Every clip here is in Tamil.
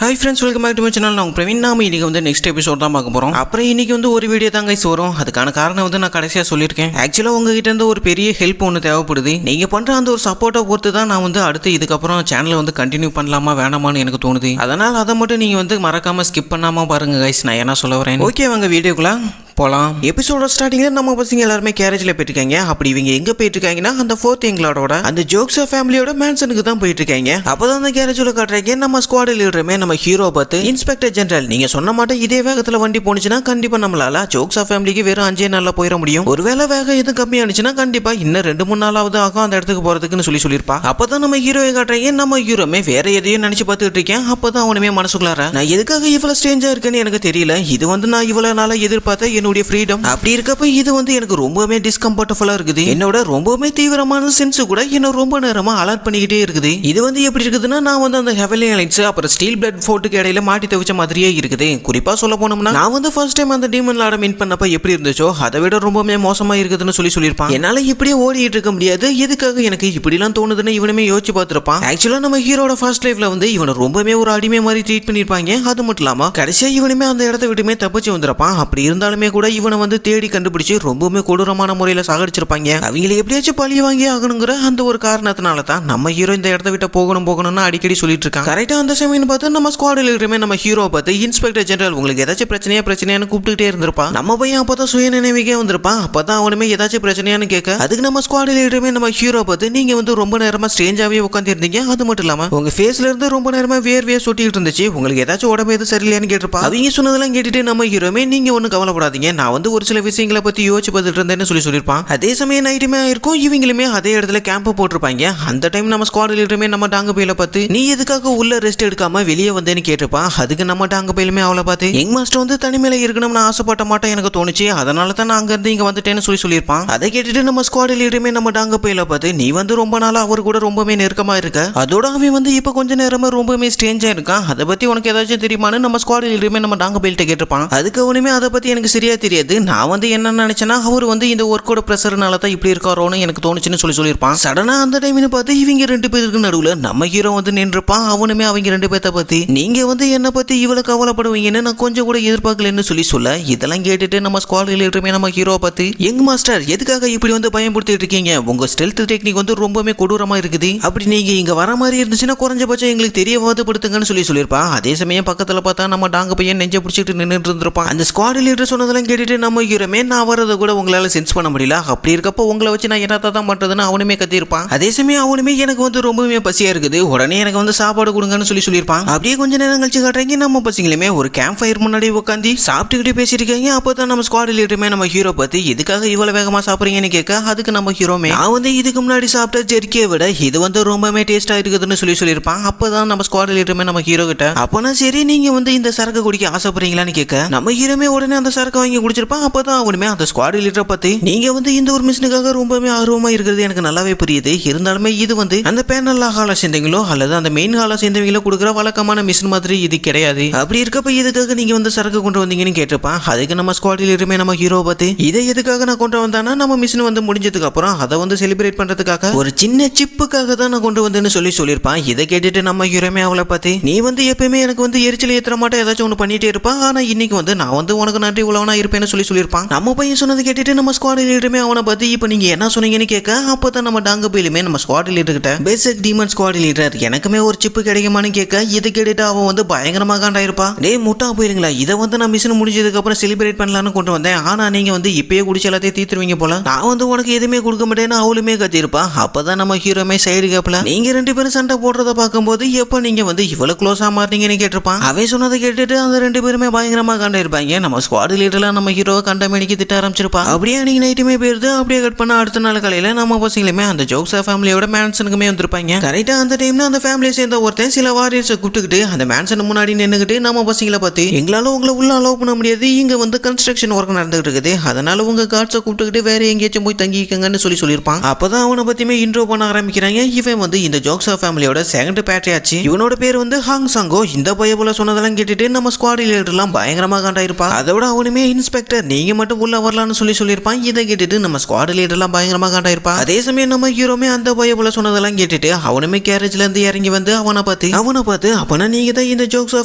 Hi friends, welcome back to my channel. நான் பிரவீன். நாம இன்னைக்கு வந்து நெக்ஸ்ட் எபிசோட் தான் பார்க்க போறோம். அப்புறம் இன்னைக்கு வந்து ஒரு வீடியோ தான் கைஸ் வரும். அதுக்கான காரணம் வந்து நான் கடைசியா சொல்லியிருக்கேன். ஆக்சுவலா உங்ககிட்ட இருந்து ஒரு பெரிய ஹெல்ப் ஒன்று தேவைப்படுது. நீங்க பண்ற அந்த ஒரு சப்போர்ட்டை பொறுத்து தான் நான் வந்து அடுத்து இதுக்கப்புறம் சேனலை வந்து கண்டினியூ பண்ணலாமா வேணாமான்னு எனக்கு தோணுது. அதனால அதை மட்டும் நீங்க வந்து மறக்காம ஸ்கிப் பண்ணாம பாருங்க கைஸ். நான் என்ன சொல்ல வரேன். ஓகே வாங்க வீடியோக்குள்ள போலாம். எபிசோட ஸ்டார்டிங்ல நம்ம பசங்க எல்லாருமே கேரேஜ்ல போயிட்டு இருக்காங்க. அப்படி இவங்க எங்க போயிட்டு இருக்காங்கன்னா அந்த ஃபோர்த் எங்களோட அந்த ஜோக்ஸா ஃபேமிலியோட மேன்சனுக்கு தான் போயிட்டு இருக்காங்க. அப்பதான் அந்த கேரேஜ்ல காட்டுறாங்க நம்ம ஸ்குவாட் லீடருமே நம்ம ஹீரோ பார்த்து இன்ஸ்பெக்டர் ஜெனரல் நீங்க சொன்ன மாட்டேன் இதே வேகத்துல வண்டி போனுச்சுன்னா கண்டிப்பா நம்மளால ஜோக்ஸா ஃபேமிலிக்கு வெறும் 5 நாள்ல போயிட முடியும். ஒருவேளை வேகம் எதுவும் கம்மியானுச்சுன்னா கண்டிப்பா இன்னும் 2-3 நாளாவது ஆகும் அந்த இடத்துக்கு போறதுக்குன்னு சொல்லியிருப்பா. அப்பதான் நம்ம ஹீரோவை காட்டுறாங்க. நம்ம ஹீரோமே வேற எதையும் நினைச்சு பார்த்துட்டு இருக்கேன். அப்பதான் அவனுமே மனசுக்குள்ளார நான் எதுக்காக இவ்வளவு ஸ்ட்ரேஞ்சா இருக்குன்னு எனக்கு தெரியல. இது வந்து நான் இவ்வளவு நாளா எதிர்பார்த்த என்னுடைய ஃப்ரீடம். அப்படி இருக்கப்ப இது வந்து எனக்கு ரொம்பவே டிஸ்கம்ஃபர்டபுளா இருக்குது. என்னோட ரொம்பவே தீவிரமான சென்ஸ் கூட என்ன ரொம்ப நேரமா அலர்ட் பண்ணிக்கிட்டே இருக்குது. இது வந்து எப்படி இருக்குதுன்னா நான் வந்து அந்த ஹெவன்லி அலைன்ஸ் அப்புறம் ஸ்டீல் பிளட் ஃபோர்ட்டுக்கு இடையில மாட்டி தவிச்ச மாதிரியே இருக்குது. குறிப்பா சொல்ல போனோம்னா நான் வந்து ஃபர்ஸ்ட் டைம் அந்த டீமன் லார்ட மீட் பண்ணப்ப எப்படி இருந்துச்சோ அதை விட ரொம்பவே மோசமா இருக்குதுன்னு சொல்லியிருப்பான். என்னால இப்படியே ஓடிட்டு இருக்க முடியாது. எதுக்காக எனக்கு இப்படிலாம் தோணுதுன்னு இவனுமே யோசிச்சு பார்த்திருப்பான். ஆக்சுவலா நம்ம ஹீரோட ஃபர்ஸ்ட் லைஃப்ல வந்து இவனை ரொம்பவே ஒரு அடிமை மாதிரி ட்ரீட் பண்ணிருப்பாங்க. அது மட்டும் இல்லாம கடைசியா இவனுமே அந்த இடத்த விட்டுமே தப்பிச்சு வந்திருப்பான். அப்படி இருந்தாலுமே கூட இவனை வந்து தேடி கண்டுபிடிச்சு ரொம்பவே கொடூரமான முறையில சாகடிச்சிருப்பாங்க. அவங்களை எப்படியாச்சும் பழி வாங்கி ஆகணுங்கிற அந்த ஒரு காரணத்தினால தான் நம்ம ஹீரோ இந்த இடத்த விட்டு போகணும்னு அடிக்கடி சொல்லிட்டு இருக்கான். கரெக்டா அந்த சமயம் பார்த்து நம்ம ஸ்குவாடில் இருக்கிற நம்ம ஹீரோ பார்த்து இன்ஸ்பெக்டர் ஜெனரல் உங்களுக்கு ஏதாச்சும் பிரச்சனையான்னு கூப்பிட்டுட்டே இருந்திருப்பா. நம்ம பையன் அப்பதான் சுய நினைவுக்கே வந்திருப்பான். அப்பதான் அவனுமே ஏதாச்சும் பிரச்சனையான்னு கேட்க அதுக்கு நம்ம ஸ்குவாடில் இருக்கிற நம்ம ஹீரோ பார்த்து நீங்க வந்து ரொம்ப நேரமா ஸ்ட்ரேஞ்சாவே உட்காந்து இருந்தீங்க. அது மட்டும் இல்லாம உங்க ஃபேஸ்ல இருந்து ரொம்ப நேரமா வேர்வையா சொட்டிட்டு இருந்துச்சு. உங்களுக்கு ஏதாச்சும் உடம்பு எது சரியில்லையான்னு கேட்டிருப்பா. அவங்க சொன்னதெல்லாம் கேட்டுட்டு நம்ம ஹீரோமே நீங்க ஒன்னும் கவலைப்படாதீங்க. நான் வந்து ஒரு சில விஷயங்களை பத்தி யோசிச்சு பார்த்துட்டு இருந்தேன்னு சொல்லியிருப்பான். அதே சமயம் நைட்டுமே ஆயிருக்கும். இவங்களுமே அதே இடத்துல கேம்ப் போட்டிருப்பாங்க. அந்த டைம் நம்ம ஸ்குவாட் லீடருமே நம்ம டாங்க பையில பார்த்து நீ எதுக்காக உள்ள ரெஸ்ட் எடுக்காம வெளியே வந்தேன்னு கேட்டிருப்பான். அதுக்கு நம்ம டாங்க பையிலுமே அவளை பார்த்து எங் மாஸ்டர் வந்து தனிமையில இருக்கணும்னு ஆசைப்பட்ட மாட்டேன் எனக்கு தோணுச்சு. அதனால தான் நான் அங்க இருந்து இங்க வந்துட்டேன்னு சொல்லியிருப்பான். அதை கேட்டுட்டு நம்ம ஸ்குவாட் லீடருமே நம்ம டாங்க பையில பார்த்து நீ வந்து ரொம்ப நாளா அவர் கூட ரொம்பவே நெருக்கமா இருக்க. அதோட அவன் வந்து இப்ப கொஞ்ச நேரமா ரொம்பவே ஸ்ட்ரேஞ்சா இருக்கான். அதை பத்தி உனக்கு ஏதாச்சும் தெரியுமான்னு நம்ம ஸ்குவாட் லீடருமே நம்ம டாங்க பையில்ட்ட கேட்டிருப்பான். அதுக்கு அவனுமே அதை பத்தி எனக்கு சரியா தெரியாது. நான் வந்து என்ன நினைச்சேன்னா அவர் வந்து இந்த ஒர்க்கோட பிரஷர்னால தான் இப்படி இருக்காரோன்னு எனக்கு தோணுச்சுன்னு சொல்லியிருப்பான். சடனா அந்த டைம்னு பார்த்து இவங்க 2 பேருக்கு நடுவுல நம்ம ஹீரோ வந்து நின்றுப்பான். அவனுமே அவங்க 2 பேர்த்த பத்தி நீங்க வந்து என்ன பத்தி இவ்வளவு கவலைப்படுவீங்கன்னு நான் கொஞ்சம் கூட எதிர்பார்க்கலன்னு சொல்ல இதெல்லாம் கேட்டுட்டு நம்ம ஸ்குவாட் லீடருமே நம்ம ஹீரோ பார்த்து யங் மாஸ்டர் எதுக்காக இப்படி வந்து பயன்படுத்திட்டு இருக்கீங்க. உங்க ஸ்டெல்த் டெக்னிக் வந்து ரொம்பவே கொடூரமா இருக்குது. அப்படி நீங்க இங்க வர மாதிரி இருந்துச்சுன்னா குறைஞ்சபட்சம் எங்களுக்கு தெரியவாதப்படுத்துங்கன்னு சொல்லியிருப்பான். அதே சமயம் பக்கத்துல பார்த்தா நம்ம டாங்க பையன் நெஞ்ச பிடிச்சிட்டு நின்றுட்டு இருந்திருப்பான். அந்த ஸ்குவாட் லீடர் சொன்னதெல்லாம் கேட்டுட்டு நம்ம ஹீரோமே நான் வரதை கூட உங்களால சென்ஸ் பண்ண முடியல. அப்படி இருக்கப்போ உங்களை வச்சு நான் என்னத்தான் தான் பண்றதுன்னு அவனுமே கத்திருப்பான். அதே சமயம் அவனுமே எனக்கு வந்து ரொம்பவே பசியா இருக்குது. உடனே எனக்கு வந்து சாப்பாடு கொடுங்கன்னு சொல்லியிருப்பான். அப்படியே கொஞ்ச நேரம் கழிச்சு காட்டுறீங்க நம்ம பசங்களுமே ஒரு கேம்ப் ஃபயர் முன்னாடி உட்காந்து சாப்பிட்டுக்கிட்டே பேசியிருக்காங்க. அப்பதான் நம்ம ஸ்குவாட் லீடருமே நம்ம ஹீரோ பார்த்து எதுக்காக இவ்வளவு வேகமா சாப்பிடுறீங்கன்னு கேட்க அதுக்கு நம்ம ஹீரோமே நான் வந்து இதுக்கு முன்னாடி சாப்பிட்ட ஜெர்க்கியை விட இது வந்து ரொம்பவே டேஸ்டா இருக்குதுன்னு சொல்லியிருப்பான். அப்பதான் நம்ம ஸ்குவாட் லீடருமே நம்ம ஹீரோ கிட்ட அப்பனா சரி நீங்க வந்து இந்த சரக்கு குடிக்க ஆசைப்படுறீங்களான்னு கேட்க நம்ம ஹீரோமே உடனே அந்த சரக்கு வாங்கி குடிச்சிருப்பான். அப்பதான் அவனுமே அந்த ஸ்குவாட் லீடரை பத்தி நீங்க வந்து இந்த ஒரு மிஷனுக்காக ரொம்பவே ஆர்வமா இருக்கிறது எனக்கு நல்லாவே புரியுது. இருந்தாலுமே இது வந்து அந்த பேனல் ஹால சேர்ந்தவங்களோ அல்லது அந்த மெயின் ஹால சேர்ந்தவங்களோ கொடுக்குற வழக்கமான மிஷின் மாதிரி இது கிடையாது. அப்படி இருக்கப்ப இதுக்காக நீங்க வந்து சரக்கு கொண்டு வந்தீங்கன்னு கேட்டிருப்பான். அதுக்கு நம்ம ஸ்குவாடில் இருமே நம்ம ஹீரோ பார்த்து இதை எதுக்காக நான் கொண்டு வந்தானா நம்ம மிஷின் வந்து முடிஞ்சதுக்கு அப்புறம் அதை வந்து செலிப்ரேட் பண்றதுக்காக ஒரு சின்ன சிப்புக்காக தான் நான் கொண்டு வந்தேன்னு சொல்லியிருப்பான். இதை கேட்டுட்டு நம்ம ஹீரோமே அவளை பார்த்து நீ வந்து எப்பயுமே எனக்கு வந்து எரிச்சல் ஏத்துற மாட்டேன் ஏதாச்சும் ஒன்று பண்ணிட்டே இருப்பான். ஆனா இன்னைக்கு வந்து நான் வந்து உனக்கு நன்றி உள்ளவனா இருப்பேன்னு சொல்லியிருப்பான். நம்ம பையன் சொன்னது கேட்டுட்டு நம்ம ஸ்குவாட் லீடருமே அவனை பார்த்து இப்போ நீங்க என்ன சொன்னீங்கன்னு கேட்க அப்பதான் நம்ம டாங்க பையிலுமே நம்ம ஸ்குவாட் லீடர் கிட்ட பேசிக் டீமன் ஸ்குவாட் லீடர் எனக்குமே ஒரு சிப்பு கிடைக்குமான்னு கேட்க இது கேட்டுட்டு அவன் வந்து பயங்கரமா காண்டாயிருப்பான். டே முட்டா போயிருங்களா இதை வந்து நான் மிஷின் முடிஞ்சதுக்கு அப்புறம் செலிப்ரேட் பண்ணலான்னு கொண்டு வந்தேன். ஆனா நீங்க வந்து இப்பயே குடிச்சு எல்லாத்தையும் தீத்துருவீங்க போல. நான் வந்து உனக்கு எதுவுமே கொடுக்க மாட்டேன்னு அவளுமே கத்திருப்பான். அப்பதான் நம்ம ஹீரோமே சைடு கேப்ல நீங்க 2 பேரும் சண்டை போடுறத பார்க்கும்போது எப்ப நீங்க வந்து இவ்வளவு க்ளோஸா மாட்டீங்கன்னு கேட்டிருப்பான். அவன் சொன்னதை கேட்டுட்டு அந்த 2 பேருமே பயங்கரமா காண்டாயிருப்பாங்க. நம்ம ஸ்குவாட் லீடர்லாம் நம்ம ஹீரோவை கண்டமேடிக்கு திட்ட ஆரம்பிச்சிருப்பா. அப்படியே அன்னைக்கு நைட்டுமே போயிருது. அப்படியே கட் பண்ண அடுத்த நாள் காலையில நம்ம பசங்களுமே அந்த ஜோக்ஸா ஃபேமிலியோட மேன்சனுக்குமே வந்திருப்பாங்க. கரெக்டா அந்த டைம்ல அந்த ஃபேமிலியை சேர்ந்த ஒருத்தன் சில வாரியர்ஸை கூப்பிட்டுக்கிட்டு அந்த மேன்சன் முன்னாடி நின்னுக்கிட்டு நம்ம பசங்களை பார்த்து எங்களால உங்களை உள்ள அலோவ் பண்ண முடியாது. இங்க வந்து கன்ஸ்ட்ரக்ஷன் ஒர்க் நடந்துகிட்டு இருக்குது. அதனால உங்க கார்ட்ஸை கூப்பிட்டுக்கிட்டு வேற எங்கேயாச்சும் போய் தங்கிக்கங்கன்னு சொல்லியிருப்பான். அப்பதான் அவனை பத்தியுமே இன்ட்ரோ பண்ண ஆரம்பிக்கிறாங்க. இவன் வந்து இந்த ஜோக்ஸா ஃபேமிலியோட செகண்ட் பேட்ரியாச்சு. இவனோட பேர் வந்து ஹாங் சாங்கோ. இந்த பையபுல சொன்னதெல்லாம் கேட்டுட்டு நம்ம ஸ்குவாட் லீடர்லாம் பயங்கரமா காண்டாயிருப்பா. அதோட அவனுமே இன்ஸ்பெக்டர் நீங்க மட்டும் உள்ள வரலாம்னு சொல்லியிருப்பான். இதை கேட்டுட்டு நம்ம ஸ்குவாட் லீடர்லாம் பயங்கரமா காண்டாயிருப்பா. அதே சமயம் நம்ம ஹீரோமே அந்த போல சொன்னதெல்லாம் கேட்டுட்டு அவனுமே கேரேஜ்ல இருந்து இறங்கி வந்து அவனை பார்த்து அப்பனா நீங்க தான் இந்த ஜோக்ஸா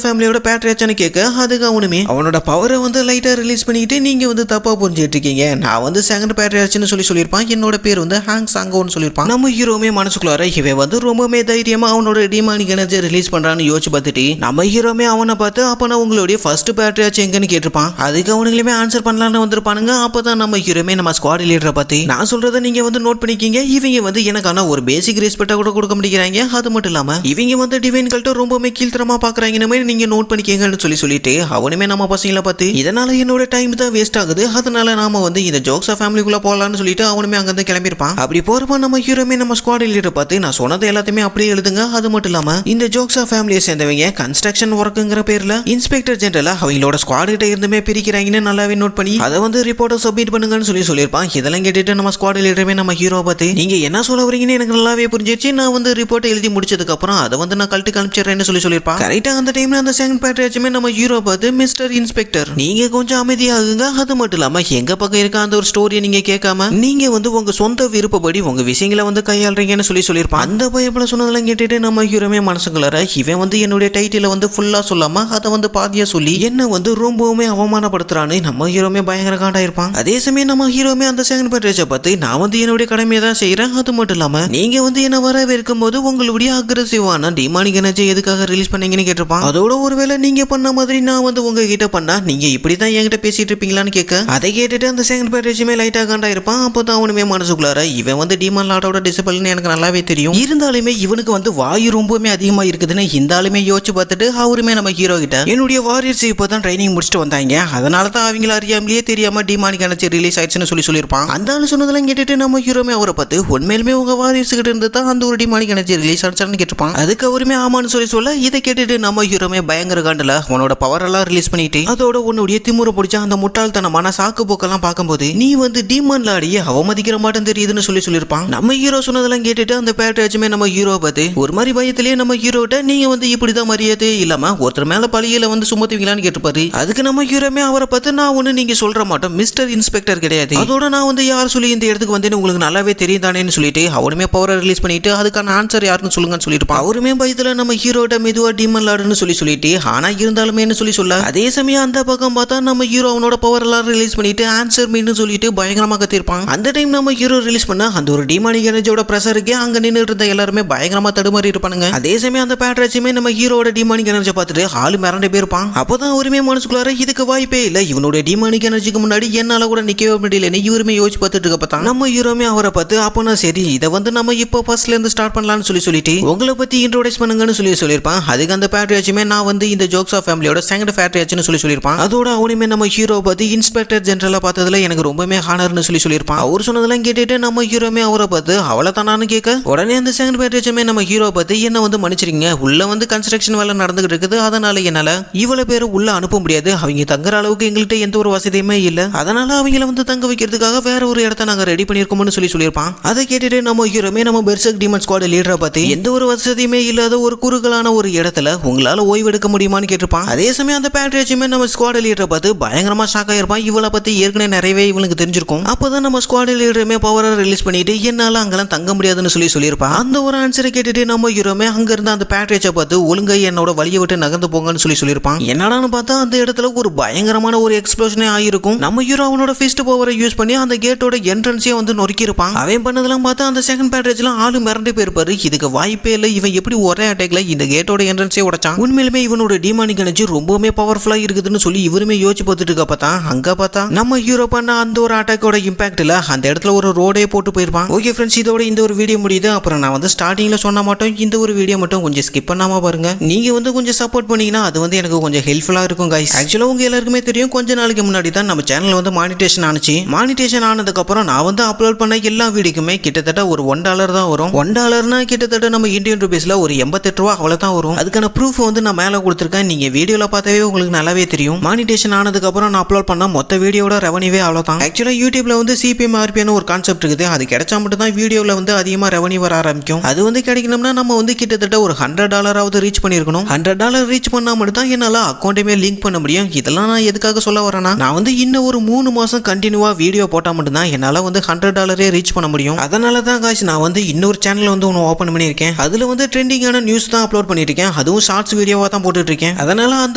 ஃபேமிலியோட பேட்ரியாச்சான்னு கேட்க அதுக்கு அவனுமே அவனோட பவரை வந்து லைட்டா ரிலீஸ் பண்ணிட்டு நீங்க வந்து தப்பா புரிஞ்சுட்டு இருக்கீங்க, நான் வந்து செகண்ட் பேட்ரியாச்னு சொல்லியிருப்பான். என்னோட பேர் வந்து ஹாங் சாங்கோன்னு சொல்லியிருப்பான். நம்ம ஹீரோமே மனசுக்குள்ளார இவன் வந்து ரொம்பவே தைரியமா அவனோட டிமானிக் எனர்ஜி ரிலீஸ் பண்றான்னு யோசிச்சு பார்த்துட்டு நம்ம ஹீரோமே அவனை பார்த்து அப்பனா உங்களுடைய ஃபர்ஸ்ட் பேட்ரியாச்சு எங்கன்னு கேட்டிருப்பான். அதுக்கு அவனுங்களுமே ஆன்சர் பண்ணலான்னு வந்திருப்பானுங்க. அப்பதான் நம்ம ஹீரோமே நம்ம ஸ்குவாட் லீடரை பார்த்து நான் சொல்றதை நீங்க வந்து நோட் பண்ணிக்கிங்க, இவங்க வந்து எனக்கான ஒரு பேசிக் ரெஸ்பெக்டா கூட கொடுக்க முடிக்கிறாங்க, அது மட்டும் இல்லாம இவங்க வந்து டிவைன் கல்ட்ட ரொம்பவே கீழ்த்தரமா பாக்குறாங்க மாதிரி நீங்க நோட் பண்ணிக்கங்கன்னு சொல்லிட்டு அவனுமே நம்ம பசங்களை பார்த்து இதனால என்னோட டைம் தான் வேஸ்ட் ஆகுது, அதனால நாம வந்து இந்த ஜோக்ஸா ஃபேமிலிக்குள்ள போகலான்னு சொல்லிட்டு அவனுமே அங்கிருந்து கிளம்பியிருப்பான். அப்படி போறப்ப நம்ம ஹீரோமே நம்ம ஸ்குவாட் லீடரை பார்த்து நான் சொன்னது எல்லாத்தையுமே அப்படியே எழுதுங்க, அது மட்டும் இல்லாம இந்த ஜோக்ஸா ஃபேமிலியை சேர்ந்தவங்க கன்ஸ்ட்ரக்ஷன் ஒர்க்குங்கிற பேர்ல இன்ஸ்பெக்டர் ஜெனரலா அவங்களோட ஸ்குவாட் கிட்ட இருந்துமே பிரிக்கிறாங்கன்னு நல்லாவே நோட் பண்ணி அதை வந்து ரிப்போர்ட்டை சப்மிட் பண்ணுங்கன்னு சொல்லியிருப்பான். இதெல்லாம் கேட்டுட்டு நம்ம ஸ்குவாட் லீடருமே நம்ம ஹீரோ பார்த்து நீங்க என்ன சொல்ல வரீங்கன்னு எனக்கு நல்லாவே புரிஞ்சிருச்சு, நான் வந்து ரிப்போர்ட்டை எழுதி முடிச்சதுக்கு அப்புறம் அதை வந்து நான் கழட்டு காமிச்சிடுறேன்னு சொல்லியிருப்பான். கரெக்டா அந்த டைம்ல அந்த செகண்ட் பேட்ரியாச்சுமே நம்ம ஹீரோ பார்த்து மிஸ்டர் இன்ஸ்பெக்டர் நீங்க கொஞ்சம் அமைதியாகுங்க, அது மட்டும் இல்லாம எங்க பக்கம் இருக்க அந்த ஒரு ஸ்டோரியை நீங்க கேட்காம நீங்க வந்து உங்க சொந்த விருப்பப்படி உங்க விஷயங்களை வந்து கையாளுறீங்கன்னு சொல்லியிருப்பான். அந்த பயப்பட சொன்னதெல்லாம் கேட்டுட்டு நம்ம ஹீரோமே மனசுக்குள்ளார இவன் வந்து என்னுடைய டைட்டில வந்து ஃபுல்லா சொல்லாம அதை வந்து பாதியா சொல்லி என்ன வந்து ரொம்பவுமே அவமானப்படுத்துறான்னு நம்ம ஹீரோமே பயங்கர காண்டாயிருப்பான். அதே சமயம் நம்ம ஹீரோமே அந்த செகண்ட் பேட்ரியாச்சை பார்த்து நான் வந்து என்னுடைய கடமையை தான் செய்யறேன், அது மட்டும் இல்லாம நீங்க வந்து என்ன வரவேற்கும் போது உங்களுடைய அக்ரெசிவான டிமானிக் எனர்ஜி எதுக்காக ரிலீஸ் பண்ணீங்கன்னு கேட்டிருப்பான். அதோட ஒருவேளை நீங்க பண்ண மாதிரி நான் வந்து உங்ககிட்ட பண்ணா நீங்க இப்படிதான் என்கிட்ட பேசிட்டு இருப்பீங்களான்னு கேட்க அதை கேட்டுட்டு அந்த செகண்ட் பேட்ரியாச்சுமே லைட்டா காண்டா இருப்பான். அப்பதான் அவனுமே மனசுக்குள்ளார இவன் வந்து டிமான் லார்டோட டிசிபிள்னு எனக்கு நல்லாவே தெரியும், இருந்தாலுமே இவனுக்கு வந்து வாயு ரொம்பவுமே அதிகமா இருக்குதுன்னு இந்த ஆளுமே யோசிச்சு பார்த்துட்டு அவருமே நம்ம ஹீரோ கிட்ட என்னுடைய வாரியர்ஸ் இப்பதான் ட்ரைனிங் முடிச்சுட்டு வந்தாங்க, அதனால தான் அவங்கள அறியாமலேயே தெரியாம டிமானிக் எனர்ஜி ரிலீஸ் ஆயிடுச்சுன்னு சொல்லியிருப்பான். அந்த ஆளு சொன்னதெல்லாம் கேட்டுட்டு நம்ம ஹீரோமே அவரை பார்த்து உண்மையிலுமே உங்க வாரியர்ஸ் கிட்ட இருந்து தான் அந்த ஒரு டிமானிக் எனர்ஜி ரிலீஸ் ஆயிடுச்சான்னு கேட்டிருப்பான். அதுக்கு அவருமே ஆமான்னு சொல்ல இதை கேட்டுட்டு நம்ம ஹீரோமே பயங்கர காண்டல உன்னோட பவர் எல்லாம் ரிலீஸ் பண்ணிட்டு அதோட உன்னுடைய திமுறை பிடிச்ச அந்த முட்டாள்தனமான சாக்கு போக்கெல்லாம் பார்க்கும்போது நீ வந்து டிமான் லாடியை அவமதிக்கிற மாட்டேன் தெரியுதுன்னு சொல்லியிருப்பான். நம்ம ஹீரோ சொன்னதெல்லாம் கேட்டுட்டு அந்த பேட்ரியாச்சுமே நம்ம ஹீரோ பார்த்து ஒரு மாதிரி பயத்திலேயே நம்ம ஹீரோட்ட நீங்க வந்து இப்படிதான் மரியாதை இல்லாம ஒருத்தர் மேல பழியில வந்து சுமத்துவீங்களான்னு கேட்டுப்பாரு. அதுக்கு நம்ம ஹீரோமே அவரை பார்த்து நான் ஒண்ணு நீங்க சொல்ற மாட்டோம் மிஸ்டர் இன்ஸ்பெக்டர் கிடையாது, அதோட நான் வந்து யார் சொல்லி இந்த இடத்துக்கு வந்து உங்களுக்கு நல்லாவே தெரியும் தானேன்னு சொல்லிட்டு அவருமே பவரை ரிலீஸ் பண்ணிட்டு அதுக்கான ஆன்சர் யாருன்னு சொல்லுங்கன்னு சொல்லியிருப்பான். அவருமே பயத்துல நம்ம ஹீரோட்ட மெதுவா டிமன் லார்டுன்னு சொல்லிட்டு ஆனா இருந்தாலுமே சொல்ல அதே சமயம் அந்த பக்கம் பார்த்தா நம்ம ஹீரோ அவனோட பவர் எல்லாம் ரிலீஸ் பண்ணிட்டு ஆன்சர் மீன்னு சொல்லிட்டு பயங்கரமா கத்திருப்பான். அந்த டைம் நம்ம ஹீரோ ரிலீஸ் பண்ண அந்த ஒரு டிமானிக் எனர்ஜியோட பிரஷருக்கு அங்க நின்று இருந்த எல்லாருமே பயங்கரமா தடுமாறி இருப்பானுங்க. அதே சமயம் அந்த பேட்ரியாச்சுமே நம்ம ஹீரோட டிமானிக் எனர்ஜி பார்த்துட்டு ஆளு மிரண்டு போயிருப்பான். அப்பதான் அவருமே மனசுக்குள்ளார இதுக்கு வாய்ப்பே இல்ல, இவனுடைய டிமானிக் எனர்ஜிக்கு முன்னாடி என்னால கூட நிக்கவே முடியலன்னு இவருமே யோசிச்சு பார்த்துட்டு இருக்க பார்த்தா நம்ம ஹீரோமே அவரை பார்த்து அப்பனா சரி இதை வந்து நம்ம இப்போ ஃபர்ஸ்ட்ல இருந்து ஸ்டார்ட் பண்ணலாம்னு சொல்லிட்டு உங்களை பத்தி இன்ட்ரோடியூஸ் பண்ணுங்கன்னு சொல்லியிருப்பான். அதுக்கு அந்த பேட்ரியாச்சுமே நான் வந்து இந்த ஜோக்ஸா ஃபேமிலியோட செகண்ட் பேட்ரியாச்சுன்னு சொல்லியிருப்பான். அதோட அவனுமே நம்ம ஹீரோ பார்த்து இன்ஸ்பெக்டர் ஜெனரலா பார்த்ததுல எனக்கு ரொம்பவே ஹானர்னு சொல்லியிருப்பான். அவர் சொன்னதெல்லாம் கேட்டுட்டு நம்ம ஹீரோமே அவரை பார்த்து அவளை தானான்னு கேட்க உடனே அந்த செகண்ட் பேட்ரியாச்சுமே நம்ம ஹீரோ பார்த்து என்ன வந்து மன்னிச்சிருங்க, உள்ள வந்து கன்ஸ்ட்ரக்ஷன் வேலை நடந்துகிட்டு இருக்குது, அதனால என்னால இவ்வளவு பேரை உள்ள அனுப்ப முடியாது, அவங்க தங்குற அளவுக்கு எங்கள்கிட்ட எந்த ஒரு வசதியுமே இல்ல, அதனால அவங்கள வந்து தங்க வைக்கிறதுக்காக வேற ஒரு இடத்த நாங்க ரெடி பண்ணிருக்கோம்னு சொல்லியிருப்பான். அதை கேட்டுட்டு நம்ம ஹீரோமே நம்ம பெர்சர்க் டீமன் ஸ்குவாட் லீடரை பார்த்து எந்த ஒரு வசதியுமே இல்லாத ஒரு குறுகலான ஒரு இடத்துல உங்களால ஓய்வு எடுக்க முடியுமான்னு கேட்டிருப்பான். அதே சமயம் அந்த பேட்ரியாச்சுமே நம்ம ஸ்குவாட் லீடரை பார்த்து பயங்கரமா ஷாக் ஆயிருப்பான். இவளை பத்தி ஏற்கனவே நிறையவே இவனுக்கு தெரிஞ்சிருக்கும். அப்பதான் நம்ம ஸ்குவாட் லீடருமே பவரை ரிலீஸ் பண்ணிட்டு என்னால அங்கெல்லாம் தங்க முடியாதுன்னு சொல்லியிருப்பான். அந்த ஒரு ஆன்சரை கேட்டுட்டு நம்ம ஹீரோமே அங்க இருந்து அந்த பேட்ரியாச்சை பார்த்து ஒழுங்கா என்னோட வழியை விட்டு நகர்ந்து போங்கன்னு சொல்லியிருப்பான். என்னடான்னு பார்த்தா அந்த இடத்துல ஒரு பயங்கரமான ஒரு எக்ஸ்ப்ளோஷனே ஆயிருக்கும். நம்ம ஹீரோ அவனோட ஃபிஸ்ட் பவரை யூஸ் பண்ணி அந்த கேட்டோட என்ட்ரன்ஸே வந்து நொறுக்கி இருப்பான். அவன் பண்ணதெல்லாம் பார்த்தா அந்த செகண்ட் பேட்ரியாச்லாம் ஆளு மிரண்டு போயிருப்பாரு. இதுக்கு வாய்ப்பே இல்லை, இவன் எப்படி ஒரே அட்டாக்ல இந்த கேட்டோட என்ட்ரன்ஸே உடைச்சான். உண்மையிலுமே இவனோட டிமானிக் எனர்ஜி ரொம்பவுமே பவர்ஃபுல்லா இருக்குதுன்னு சொல்லி இவருமே யோசிச்சு பார்த்துட்டு இருக்க பார்த்தா அங்க பார்த்தா நம்ம ஹீரோ பண்ண அந்த ஒரு அட்டாக்கோட இம்பாக்ட்ல அந்த இடத்துல ஒரு ரோடே போட்டு போயிருப்பான். ஓகே ஃப்ரெண்ட்ஸ், இதோட இந்த ஒரு வீடியோ முடியுது. அப்புறம் நான் வந்து ஸ்டார்டிங்ல சொன்ன மாட்டோம், இந்த ஒரு வீடியோ மட்டும் கொஞ்சம் ஸ்கிப் பண்ணாம பாருங்க. நீங்க வந்து கொஞ்சம் சப்போர்ட் பண்ணீங்கன்னா அது வந்து எனக்கு கொஞ்சம் ஹெல்ப்ஃபுல்லா இருக்கும் கைஸ். ஆக்சுவலா உங்க எல்லாருக்குமே தெரியும், கொஞ்ச நாளைக்கு முன்னாடி தான் நம்ம சேனல் வந்து மானிட்டேஷன் ஆனிச்சு. மானிட்டேஷன் ஆனதுக்கு அப்புறம் நான் வந்து அப்லோட் பண்ண எல்லா வீடியோக்குமே கிட்டத்தட்ட ஒரு $1 தான் வரும். $1 கிட்டத்தட்ட நம்ம இந்தியன் ரூபீஸ்ல ஒரு 88 ரூபா அவ்வளவுதான் வரும். அதுக்கான ப்ரூஃப் வந்து நான் மேல கொடுத்துருக்கேன், நீங்க வீடியோல பார்த்தாவே உங்களுக்கு நல்லாவே தெரியும். மானிட்டேஷன் ஆனதுக்கு அப்புறம் நான் அப்லோட் பண்ண மொத்த வீடியோட ரெவன்யூவே அவ்வளவுதான். ஆக்சுவலா யூடியூப்ல வந்து சிபிஎம் ஆர்பிஎம் ஒரு கான்செப்ட் இருக்குது, அது கிடைச்சா மட்டும் தான் வீடியோல வந்து அதிகமா ரெவன்யூ வர ஆரம்பிக்கும். அது வந்து கிடைக்கணும்னா நம்ம வந்து கிட்டத்தட்ட ஒரு $100 ரீச் பண்ணிருக்கணும். $100 ரீச் பண்ணா மட்டும் தான் என்னால அக்கௌண்ட்டுமே லிங்க் பண்ண முடியும். இதெல்லாம் நான் எதுக்காக சொல்ல வரேன்னா நான் வந்து இன்னும் ஒரு 3 மாசம் கண்டினியூவா வீடியோ போட்டா மட்டும்தான் என்னால வந்து $100 ரீச் பண்ண முடியும். அதனால தான் காய்ஸ் நான் வந்து இன்னொரு சேனல் வந்து ஒன்று ஓப்பன் பண்ணியிருக்கேன். அதுல வந்து ட்ரெண்டிங்கான நியூஸ் தான் அப்லோட் பண்ணிட்டு இருக்கேன். அதுவும் ஷார்ட்ஸ் வீடியோவா தான் போட்டுட்டு இருக்கேன். அதனால அந்த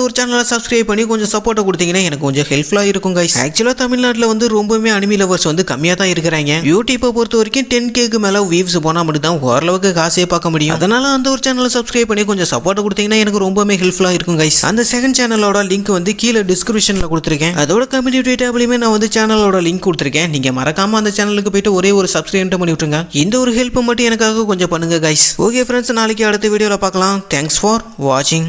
ஒரு சேனலை சப்ஸ்கிரைப் பண்ணி கொஞ்சம் சப்போர்ட் கொடுத்தீங்கன்னா எனக்கு கொஞ்சம் ஹெல்ப்ஃபுல்லா இருக்கும் கைஸ். ஆக்சுவலா தமிழ்நாட்டில் வந்து ரொம்பவே அனிமி லவர்ஸ் வந்து கம்மியா தான் இருக்கிறாங்க. யூடியூப்பை பொறுத்த வரைக்கும் 10K மேல வியூஸ் போனா மட்டும் தான் ஓரளவுக்கு காசே பார்க்க முடியும். அதனால அந்த ஒரு சேனலை சப்ஸ்கிரைப் பண்ணி கொஞ்சம் சப்போர்ட் கொடுத்தீங்கன்னா எனக்கு ரொம்பவே ஹெல்ப்ஃபுல்லா இருக்கும் கைஸ். அந்த செகண்ட் சேனலோட லிங்க் வந்து கீழே டிஸ்கிரிப்ஷன்ல கொடுத்துருக்கேன். அதோட கம்யூனிட்டி டேப்லயுமே நான் வந்து சேனலோட லிங்க் கொடுத்துருக்கேன். நீங்க மறக்காம அந்த சேனலுக்கு போயிட்டு ஒரே ஒரு சப்ஸ்கிரைப் பண்ணி விட்டுருங்க. இந்த ஒரு ஹெல்ப் மட்டும் எனக்காக கொஞ்சம் பண்ணுங்க கைஸ். ஓகே ஃப்ரெண்ட்ஸ், நாளைக்கு அடுத்த வீடியோல பார்க்கலாம். தேங்க்ஸ் ஃபார் வாட்சிங்.